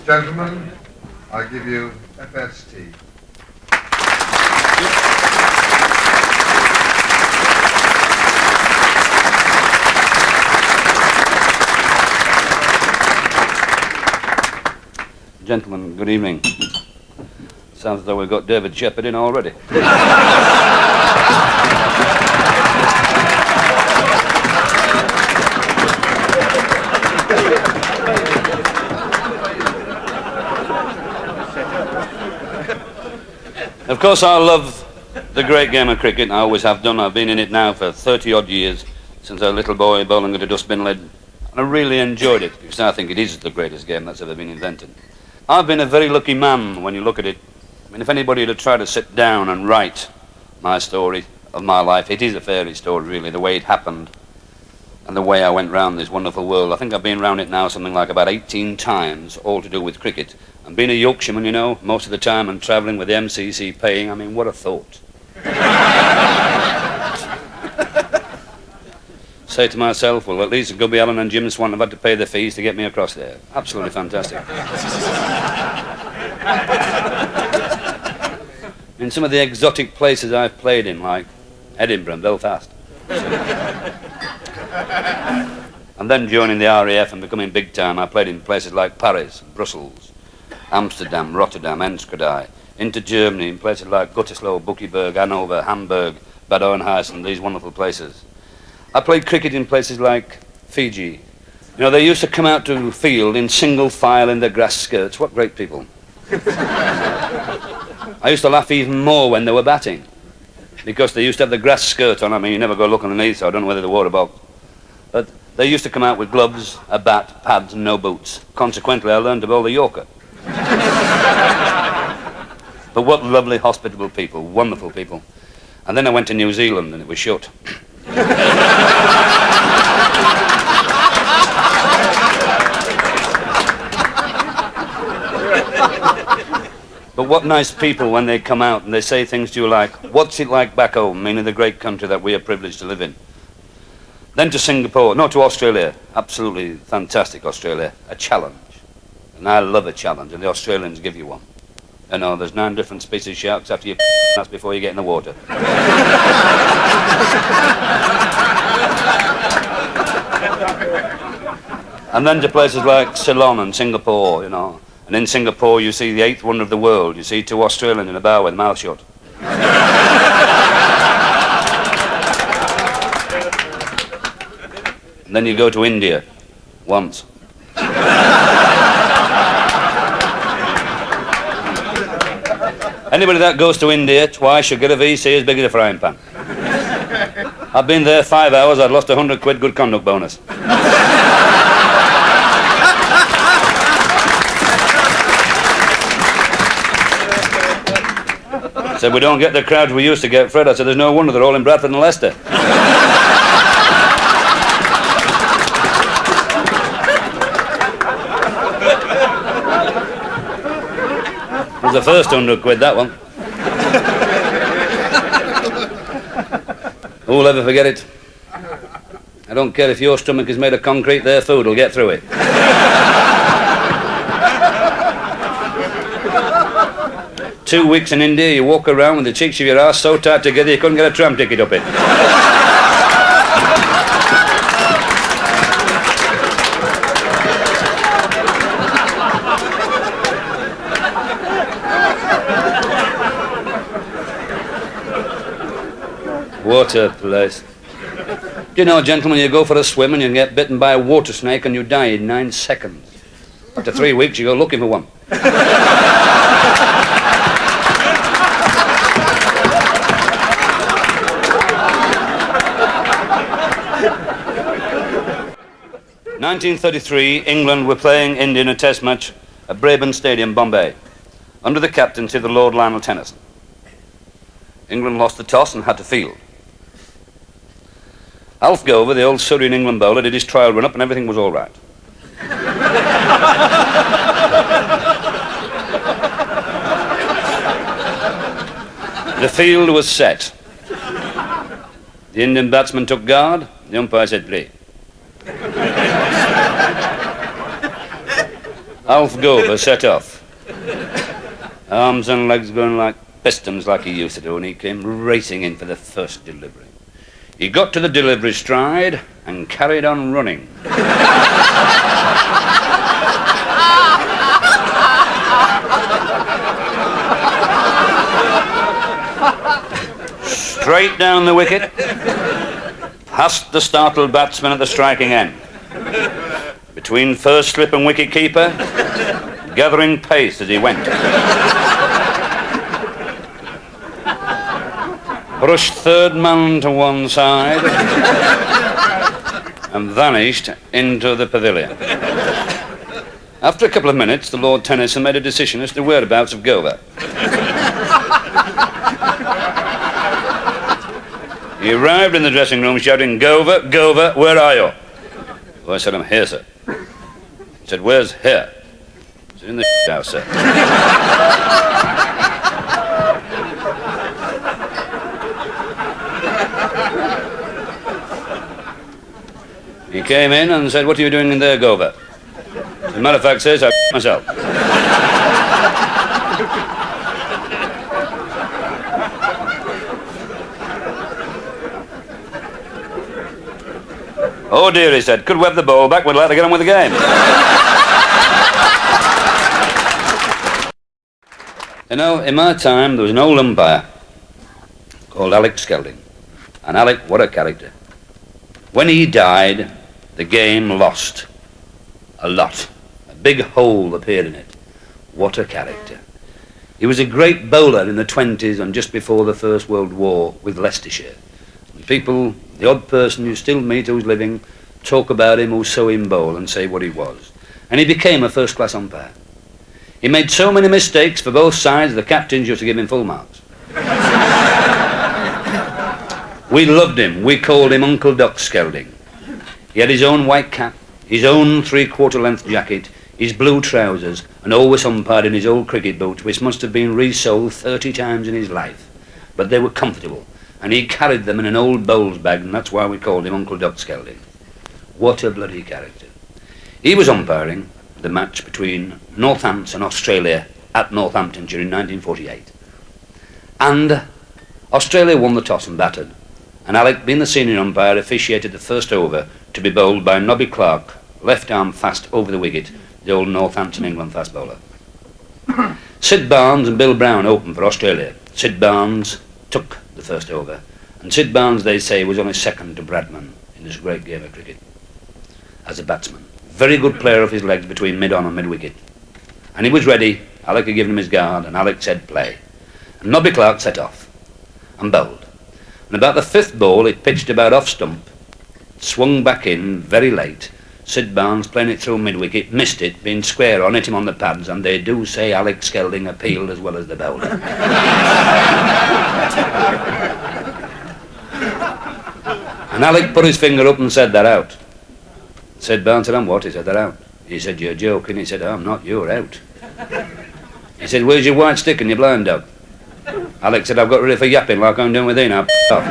Gentlemen, I give you FST. Gentlemen, good evening. Sounds as though we've got David Shepherd in already. Of course, I love the great game of cricket. I always have done. I've been in it now for 30-odd years, since I was a little boy bowling at a dustbin lid. And I really enjoyed it, because I think it is the greatest game that's ever been invented. I've been a very lucky man when you look at it. I mean, if anybody had tried to sit down and write my story of my life, it is a fairy story, really, the way it happened and the way I went round this wonderful world. I think I've been round it now something like about 18 times, all to do with cricket. And being a Yorkshireman, you know, most of the time, and travelling with the MCC paying, I mean, what a thought. Say to myself, well, at least Gubby Allen and Jim Swan have had to pay the fees to get me across there. Absolutely fantastic. In some of the exotic places I've played in, like Edinburgh and Belfast. And then joining the RAF and becoming big time, I played in places like Paris, Brussels, Amsterdam, Rotterdam, Enschede, into Germany, in places like Gütersloh, Buckeberg, Hanover, Hamburg, Bad Oeynhausen, these wonderful places. I played cricket in places like Fiji. You know, they used to come out to field in single file in their grass skirts. What great people. I used to laugh even more when they were batting, because they used to have the grass skirt on. I mean, you never go look underneath, so I don't know whether they wore a box. But they used to come out with gloves, a bat, pads, and no boots. Consequently, I learned to bowl the Yorker. But what lovely, hospitable people, wonderful people. And then I went to New Zealand, and it was shut. But what nice people when they come out and they say things to you like, what's it like back home, meaning the great country that we are privileged to live in. Then to Singapore, no, to Australia, absolutely fantastic Australia, a challenge. And I love a challenge, and the Australians give you one. You know, there's 9 different species of sharks after you that's before you get in the water. And then to places like Ceylon and Singapore, you know. And in Singapore you see the 8th wonder of the world. You see 2 Australians in a bar with their mouth shut. And then you go to India once. Anybody that goes to India twice should get a VC as big as a frying pan. I've been there 5 hours, I'd lost £100 good conduct bonus. Said, we don't get the crowds we used to get, Fred. I said, there's no wonder, they're all in Bradford and Leicester. It was the first £100, that one. Who'll ever forget it? I don't care if your stomach is made of concrete, their food will get through it. Two weeks in India, you walk around with the cheeks of your ass so tight together you couldn't get a tram ticket up it. What a place. Do you know, gentlemen, you go for a swim and you get bitten by a water snake and you die in 9 seconds. After 3 weeks, you go looking for one. 1933, England were playing India in a test match at Brabourne Stadium, Bombay, under the captaincy of the Lord Lionel Tennyson. England lost the toss and had to field. Alf Gover, the old Surrey and England bowler, did his trial run-up and everything was all right. The field was set. The Indian batsman took guard. The umpire said, play. Alf Gover set off. Arms and legs going like pistons like he used to do, and he came racing in for the first delivery. He got to the delivery stride and carried on running. Straight down the wicket, past the startled batsman at the striking end. Between first slip and wicket keeper, gathering pace as he went. Brushed third man to one side and vanished into the pavilion. After a couple of minutes, the Lord Tennyson made a decision as to the whereabouts of Gover. He arrived in the dressing room shouting, "Gover, Gover, where are you?" Well, I said, "I'm here, sir." He said, "Where's here?" I said, "In the house, sir." He came in and said, "What are you doing in there, Gover?" As a matter of fact, says, "I myself." "Oh dear," he said, "could we have the ball back? We'd like to get on with the game." You know, in my time, there was an old umpire called Alec Skelding. And Alec, what a character. When he died, the game lost a lot. A big hole appeared in it. What a character. He was a great bowler in the 20s and just before the First World War with Leicestershire. And people, the odd person you still meet who's living, talk about him who saw him bowl and say what he was. And he became a first-class umpire. He made so many mistakes for both sides, the captains used to give him full marks. We loved him. We called him Uncle Doc Skelding. He had his own white cap, his own three-quarter length jacket, his blue trousers, and always umpired in his old cricket boots, which must have been resoled 30 times in his life. But they were comfortable, and he carried them in an old bowls bag, and that's why we called him Uncle Doc Skelding. What a bloody character. He was umpiring the match between Northampton and Australia at Northamptonshire in 1948. And Australia won the toss and batted. And Alec, being the senior umpire, officiated the first over to be bowled by Nobby Clark, left arm fast over the wicket, the old Northampton, England fast bowler. Sid Barnes and Bill Brown opened for Australia. Sid Barnes took the first over. And Sid Barnes, they say, was only second to Bradman in this great game of cricket as a batsman. Very good player of his legs between mid-on and mid-wicket. And he was ready. Alec had given him his guard, and Alec said play. And Nobby Clark set off and bowled. And about the fifth ball, it pitched about off stump, swung back in very late. Sid Barnes, playing it through mid-wicket, missed it, being square on, hit him on the pads, and they do say Alec Skelding appealed as well as the bowler. And Alec put his finger up and said, "They're out." Sid Barnes said, "I'm what?" He said, "They're out." He said, "You're joking." He said, "I'm not, you're out." He said, "Where's your white stick and your blind dog?" Alec said, "I've got ready for yapping like I'm doing with you now. Off."